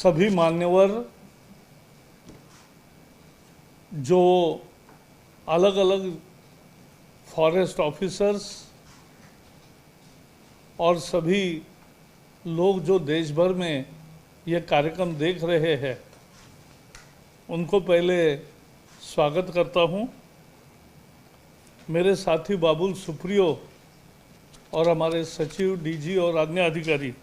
सभी मान्यवर जो अलग अलग फॉरेस्ट ऑफिसर्स और सभी लोग जो देश भर में ये कार्यक्रम देख रहे हैं, उनको पहले स्वागत करता हूँ। मेरे साथी बाबुल सुप्रियो और हमारे सचिव, डीजी और अन्य अधिकारी,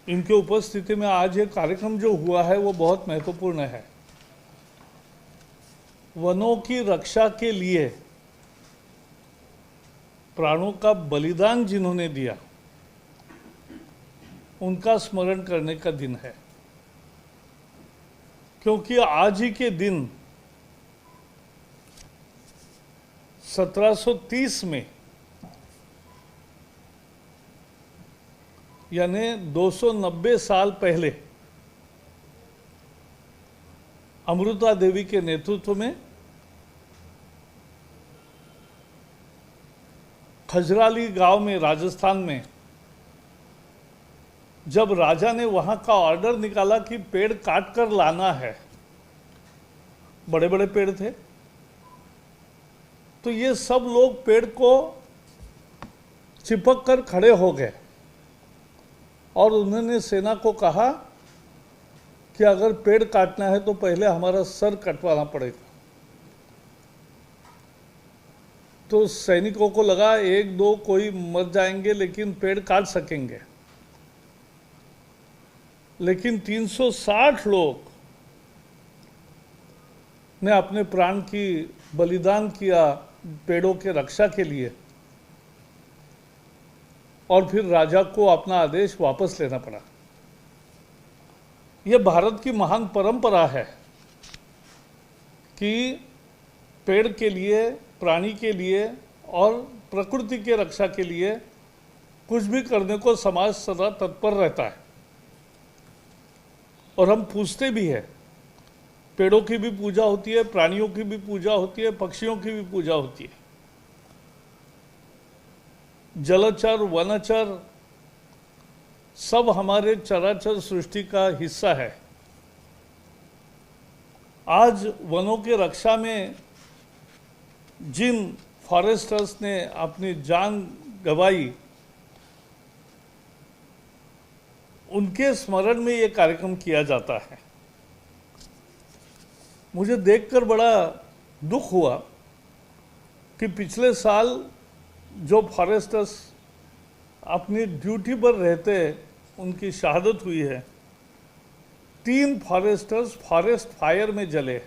इनके उपस्थिति में आज ये कार्यक्रम जो हुआ है वो बहुत महत्वपूर्ण है। वनों की रक्षा के लिए प्राणों का बलिदान जिन्होंने दिया, उनका स्मरण करने का दिन है। क्योंकि आज ही के दिन 1730 में, यानी 290 साल पहले, अमृता देवी के नेतृत्व में खजराली गांव में, राजस्थान में, जब राजा ने वहां का ऑर्डर निकाला कि पेड़ काट कर लाना है, बड़े बड़े पेड़ थे, तो ये सब लोग पेड़ को चिपक कर खड़े हो गए और उन्होंने सेना को कहा कि अगर पेड़ काटना है तो पहले हमारा सर कटवाना पड़ेगा। तो सैनिकों को लगा एक दो कोई मर जाएंगे लेकिन पेड़ काट सकेंगे, लेकिन 360 लोग ने अपने प्राण की बलिदान किया पेड़ों के रक्षा के लिए, और फिर राजा को अपना आदेश वापस लेना पड़ा। यह भारत की महान परंपरा है कि पेड़ के लिए, प्राणी के लिए और प्रकृति के रक्षा के लिए कुछ भी करने को समाज सदा तत्पर रहता है। और हम पूछते भी हैं, पेड़ों की भी पूजा होती है, प्राणियों की भी पूजा होती है, पक्षियों की भी पूजा होती है। जलचर, वनचर सब हमारे चराचर सृष्टि का हिस्सा है। आज वनों के रक्षा में जिन फॉरेस्टर्स ने अपनी जान गंवाई, उनके स्मरण में ये कार्यक्रम किया जाता है। मुझे देखकर बड़ा दुख हुआ कि पिछले साल जो फॉरेस्टर्स अपनी ड्यूटी पर रहते उनकी शहादत हुई है। 3 फॉरेस्टर्स फॉरेस्ट फायर में जले।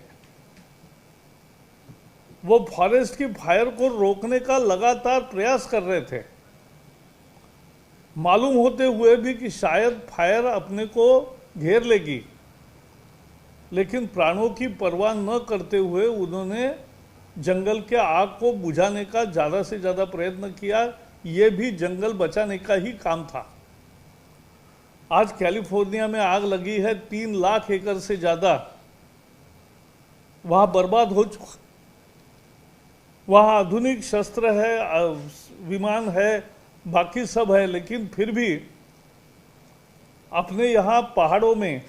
वो फॉरेस्ट की फायर को रोकने का लगातार प्रयास कर रहे थे, मालूम होते हुए भी कि शायद फायर अपने को घेर लेगी, लेकिन प्राणों की परवाह न करते हुए उन्होंने जंगल के आग को बुझाने का ज़्यादा से ज़्यादा प्रयत्न किया। ये भी जंगल बचाने का ही काम था। आज कैलिफोर्निया में आग लगी है, 3 लाख एकड़ से ज़्यादा वहाँ बर्बाद हो चुका। वहाँ आधुनिक शस्त्र है, विमान है, बाकी सब है, लेकिन फिर भी अपने यहाँ पहाड़ों में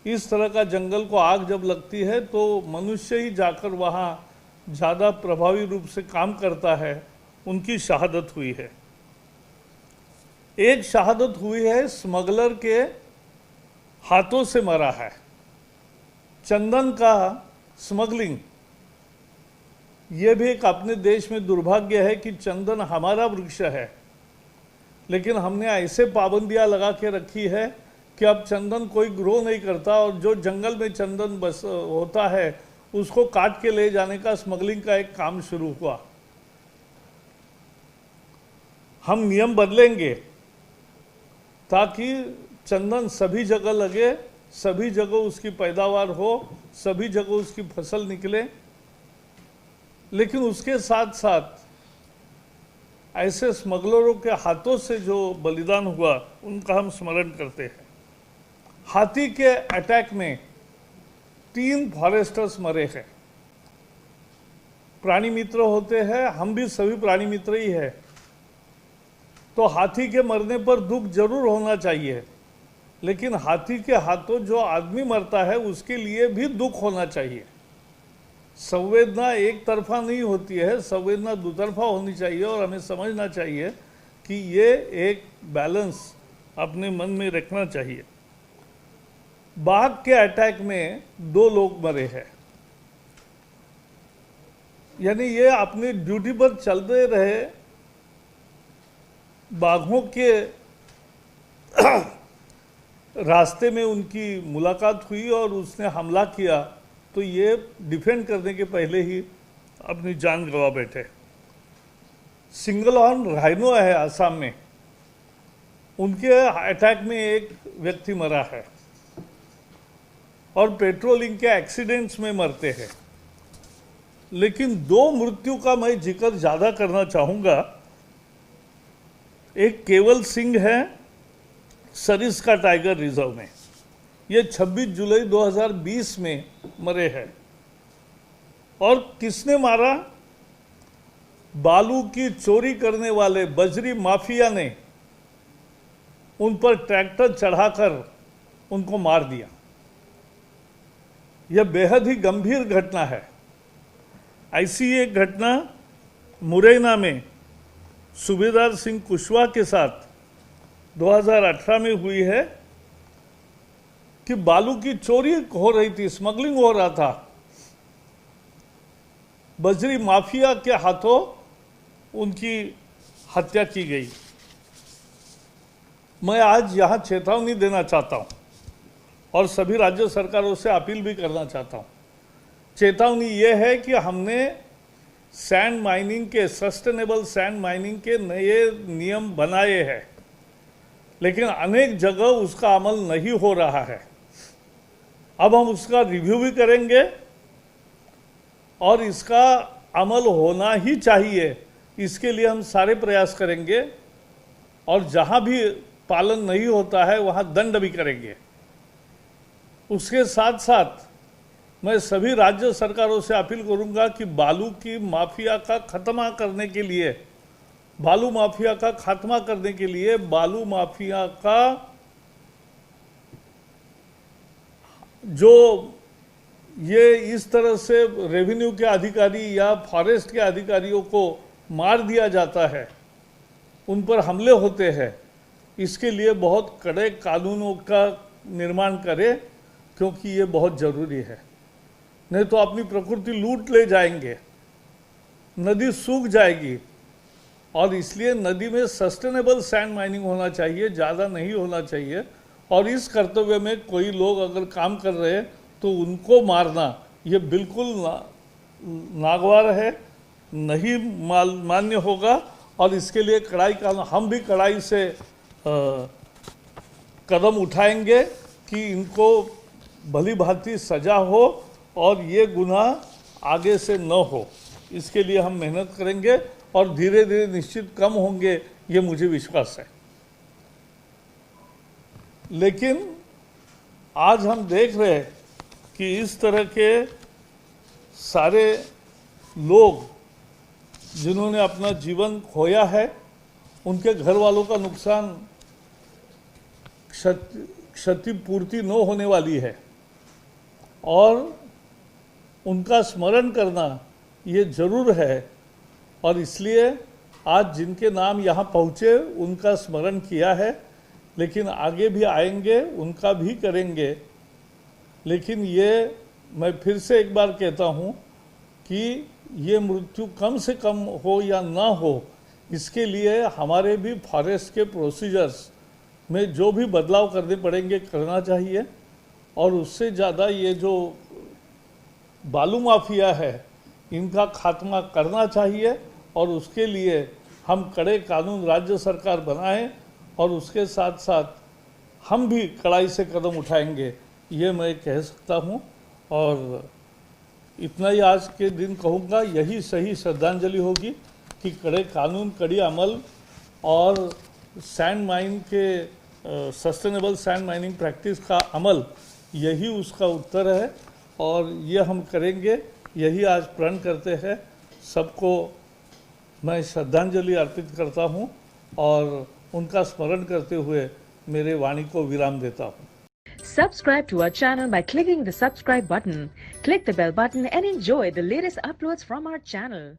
इस तरह का जंगल को आग जब लगती है तो मनुष्य ही जाकर वहाँ ज़्यादा प्रभावी रूप से काम करता है। उनकी शहादत हुई है। एक शहादत हुई है, स्मगलर के हाथों से मरा है। चंदन का स्मगलिंग, ये भी एक अपने देश में दुर्भाग्य है कि चंदन हमारा वृक्ष है, लेकिन हमने ऐसे पाबंदियां लगा के रखी है कि अब चंदन कोई ग्रो नहीं करता, और जो जंगल में चंदन बस होता है उसको काट के ले जाने का, स्मगलिंग का एक काम शुरू हुआ। हम नियम बदलेंगे ताकि चंदन सभी जगह लगे, सभी जगह उसकी पैदावार हो, सभी जगह उसकी फसल निकले, लेकिन उसके साथ साथ ऐसे स्मगलरों के हाथों से जो बलिदान हुआ उनका हम स्मरण करते हैं। हाथी के अटैक में 3 फॉरेस्टर्स मरे हैं। प्राणी मित्र होते हैं, हम भी सभी प्राणी मित्र ही है, तो हाथी के मरने पर दुख जरूर होना चाहिए, लेकिन हाथी के हाथों जो आदमी मरता है उसके लिए भी दुख होना चाहिए। संवेदना एक तरफा नहीं होती है, संवेदना दुतरफा होनी चाहिए और हमें समझना चाहिए कि ये एक बैलेंस अपने मन में रखना चाहिए। बाघ के अटैक में 2 लोग मरे हैं, यानी ये अपनी ड्यूटी पर चलते रहे, बाघों के रास्ते में उनकी मुलाकात हुई और उसने हमला किया, तो ये डिफेंड करने के पहले ही अपनी जान गंवा बैठे। सिंगल हॉर्न राइनो है असम में, उनके अटैक में एक व्यक्ति मरा है और पेट्रोलिंग के एक्सीडेंट्स में मरते हैं। लेकिन 2 मृत्यु का मैं जिक्र ज़्यादा करना चाहूँगा। एक केवल सिंह है सरिस्का टाइगर रिजर्व में, ये 26 जुलाई 2020 में मरे हैं। और किसने मारा? बालू की चोरी करने वाले बजरी माफिया ने उन पर ट्रैक्टर चढ़ाकर उनको मार दिया। यह बेहद ही गंभीर घटना है। ऐसी एक घटना मुरैना में सूबेदार सिंह कुशवाहा के साथ 2018 में हुई है कि बालू की चोरी हो रही थी, स्मगलिंग हो रहा था, बजरी माफिया के हाथों उनकी हत्या की गई। मैं आज यहां चेतावनी देना चाहता हूं और सभी राज्य सरकारों से अपील भी करना चाहता हूं। चेतावनी यह है कि हमने सैंड माइनिंग के, सस्टेनेबल सैंड माइनिंग के नए नियम बनाए हैं, लेकिन अनेक जगह उसका अमल नहीं हो रहा है। अब हम उसका रिव्यू भी करेंगे और इसका अमल होना ही चाहिए, इसके लिए हम सारे प्रयास करेंगे और जहां भी पालन नहीं होता है वहां दंड भी करेंगे। उसके साथ साथ मैं सभी राज्य सरकारों से अपील करूंगा कि बालू की माफिया का खात्मा करने के लिए, बालू माफिया का खात्मा करने के लिए, बालू माफिया का जो ये इस तरह से रेवेन्यू के अधिकारी या फॉरेस्ट के अधिकारियों को मार दिया जाता है, उन पर हमले होते हैं, इसके लिए बहुत कड़े कानूनों का निर्माण करें, क्योंकि ये बहुत ज़रूरी है। नहीं तो अपनी प्रकृति लूट ले जाएंगे, नदी सूख जाएगी। और इसलिए नदी में सस्टेनेबल सैंड माइनिंग होना चाहिए, ज़्यादा नहीं होना चाहिए। और इस कर्तव्य में कोई लोग अगर काम कर रहे हैं तो उनको मारना ये बिल्कुल नागवार है, नहीं मान्य होगा। और इसके लिए कड़ाई का हम भी कड़ाई से कदम उठाएंगे कि इनको भली भांति सजा हो और ये गुनाह आगे से न हो। इसके लिए हम मेहनत करेंगे और धीरे धीरे निश्चित कम होंगे, ये मुझे विश्वास है। लेकिन आज हम देख रहे हैं कि इस तरह के सारे लोग जिन्होंने अपना जीवन खोया है, उनके घर वालों का नुकसान, क्षतिपूर्ति न होने वाली है और उनका स्मरण करना ये जरूर है। और इसलिए आज जिनके नाम यहाँ पहुँचे उनका स्मरण किया है, लेकिन आगे भी आएंगे, उनका भी करेंगे। लेकिन ये मैं फिर से एक बार कहता हूँ कि ये मृत्यु कम से कम हो या ना हो, इसके लिए हमारे भी फॉरेस्ट के प्रोसीजर्स में जो भी बदलाव करने पड़ेंगे करना चाहिए। और उससे ज़्यादा ये जो बालू माफिया है इनका खात्मा करना चाहिए और उसके लिए हम कड़े कानून राज्य सरकार बनाएं और उसके साथ साथ हम भी कड़ाई से कदम उठाएंगे, ये मैं कह सकता हूँ। और इतना ही आज के दिन कहूँगा, यही सही श्रद्धांजलि होगी कि कड़े कानून, कड़ी अमल और सैंड माइन के सस्टेनेबल सैंड माइनिंग प्रैक्टिस का अमल, यही उसका उत्तर है और ये हम करेंगे, यही आज प्रण करते हैं। सबको मैं श्रद्धांजलि अर्पित करता हूँ और उनका स्मरण करते हुए मेरे वाणी को विराम देता हूँ। Subscribe to our channel by clicking the subscribe button. Click the bell button and enjoy the latest uploads from our channel.